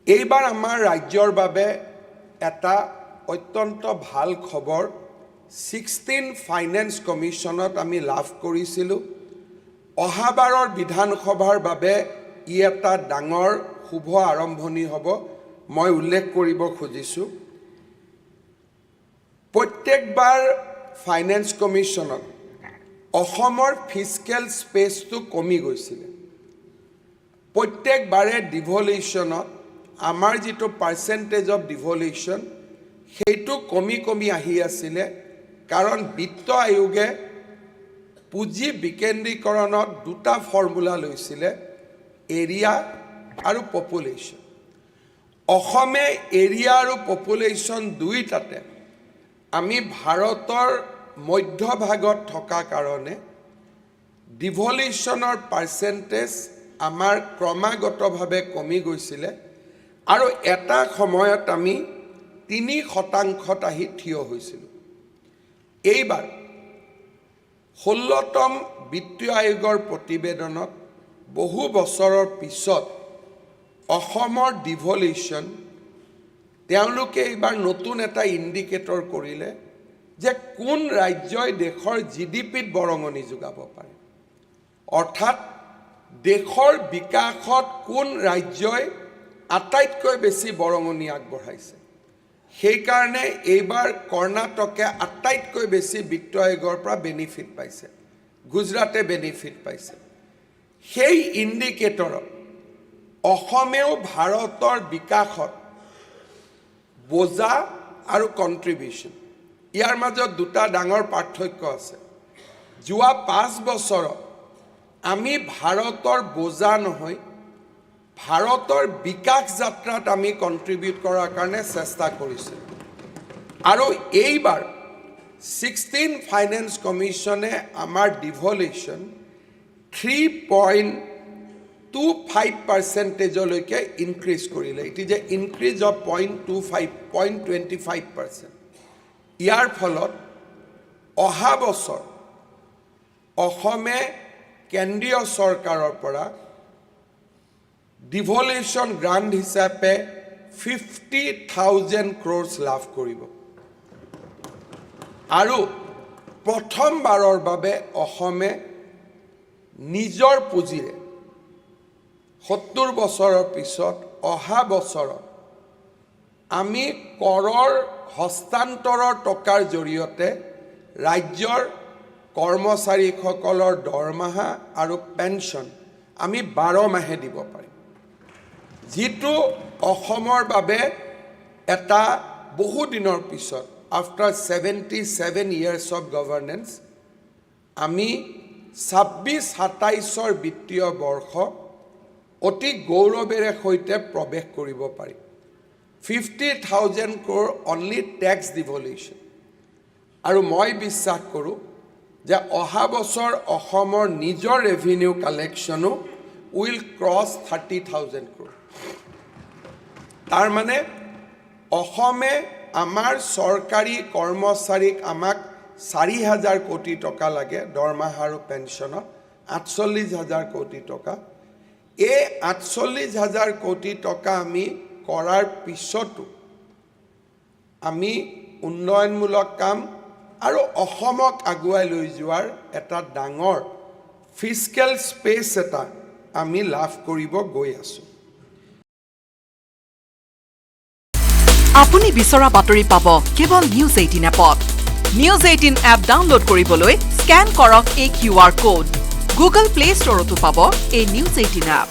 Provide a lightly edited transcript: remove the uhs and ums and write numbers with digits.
এইবাৰ আমাৰ ৰাজ্যৰ বাবে এটা অত্যন্ত ভাল খবৰ 16 ফাইনেন্স কমিশনত আমি লাভ কৰিছিলোঁ। অহাবাৰৰ বিধানসভাৰ বাবে ই এটা ডাঙৰ শুভ আৰম্ভণি হ'ব। মই উল্লেখ কৰিব খুজিছোঁ, প্ৰত্যেকবাৰ ফাইনেন্স কমিশনত অসমৰ ফিস্কেল স্পেচটো কমি গৈছিল। প্ৰত্যেকবাৰে ডিভলিউশ্যনত আমাৰ যিটো পাৰ্চেণ্টেজ অফ ডিভলিউশ্যন সেইটো কমি কমি আহি আছিলে, কাৰণ বিত্ত আয়োগে পুঁজি বিকেন্দ্ৰীকৰণত দুটা ফৰ্মুলা লৈছিলে, এৰিয়া আৰু পপুলেশ্যন। অসমে এৰিয়া আৰু পপুলেশ্যন দুইটাতে আমি ভাৰতৰ মধ্যভাগত থকা কাৰণে ডিভলিউশ্যনৰ পাৰ্চেণ্টেজ আমাৰ ক্ৰমাগতভাৱে কমি গৈছিলে আৰু এটা সময়ত আমি 3% আহি থিয় হৈছিলোঁ। এইবাৰ 16তম বিত্তীয় আয়োগৰ প্ৰতিবেদনত বহু বছৰৰ পিছত অসমৰ ডিভলিউশ্যন তেওঁলোকে এইবাৰ নতুন এটা ইণ্ডিকেটৰ কৰিলে যে কোন ৰাজ্যই দেশৰ GDPত বৰঙণি যোগাব পাৰে, অৰ্থাৎ দেশৰ বিকাশত কোন ৰাজ্যই আটাইতকৈ বেছি বৰঙণি আগবঢ়াইছে। সেইকাৰণে এইবাৰ কৰ্ণাটকে আটাইতকৈ বেছি বিত্ত আয়োগৰ পৰা বেনিফিট পাইছে, গুজৰাটে বেনিফিট পাইছে। সেই ইণ্ডিকেটৰত অসমেও ভাৰতৰ বিকাশত বোজা আৰু কণ্ট্ৰিবিউশ্যন, ইয়াৰ মাজত দুটা ডাঙৰ পাৰ্থক্য আছে। যোৱা 5 বছৰত আমি ভাৰতৰ বোজা নহয়, ভাৰতৰ বিকাশ যাত্ৰাত আমি কণ্ট্ৰিবিউট কৰাৰ কাৰণে চেষ্টা কৰিছোঁ। আৰু এইবাৰ 16 ফাইনেন্স কমিশনে আমাৰ ডিভলিউশ্যন 3.25%লৈকে ইনক্ৰিজ কৰিলে। It is a increase of 0.25%। ইয়াৰ ফলত অহা বছৰ অসমে কেন্দ্ৰীয় চৰকাৰৰ পৰা ডিভলিউশ্যন গ্ৰাণ্ট হিচাপে 50,000 crores লাভ কৰিব। আৰু প্ৰথমবাৰৰ বাবে অসমে নিজৰ পুঁজিৰে 70 বছৰৰ পিছত অহা বছৰত আমি কৰৰ হস্তান্তৰৰ টকাৰ জৰিয়তে ৰাজ্যৰ কৰ্মচাৰীসকলৰ দৰমহা আৰু পেঞ্চন আমি 12 মাহে দিব পাৰিম, যিটো অসমৰ বাবে এটা বহুদিনৰ পিছত আফটাৰ 77 years অফ গভৰ্নেন্স আমি 26-27 বিত্তীয় বৰ্ষ অতি গৌৰৱেৰে সৈতে প্ৰৱেশ কৰিব পাৰিম। 50,000 crore অনলি টেক্স ডিভলিউশ্যন। আৰু মই বিশ্বাস কৰোঁ যে অহা বছৰ অসমৰ নিজৰ ৰেভিনিউ কালেকশ্যনো উইল ক্ৰছ 30,000 crore। তাৰ মানে অসমে আমাৰ চৰকাৰী কৰ্মচাৰীক আমাক 4,000 কোটি টকা লাগে দৰমহা আৰু পেঞ্চনত, 48,000 কোটি টকা। এই 48,000 কোটি টকা আমি কৰাৰ পিছতো আমি উন্নয়নমূলক কাম আৰু অসমক আগুৱাই লৈ যোৱাৰ এটা ডাঙৰ ফিস্কেল স্পেচ এটা আমি লাভ কৰিব গৈ আছোঁ। আপুনি বিচৰা বাতৰি পাব কেৱল নিউজ 18 এপত। নিউজ 18 এপ ডাউনলোড কৰিবলৈ স্কেন কৰক এই QR কোড। গুগল প্লে ষ্টৰতো পাব এই নিউজ 18 এপ।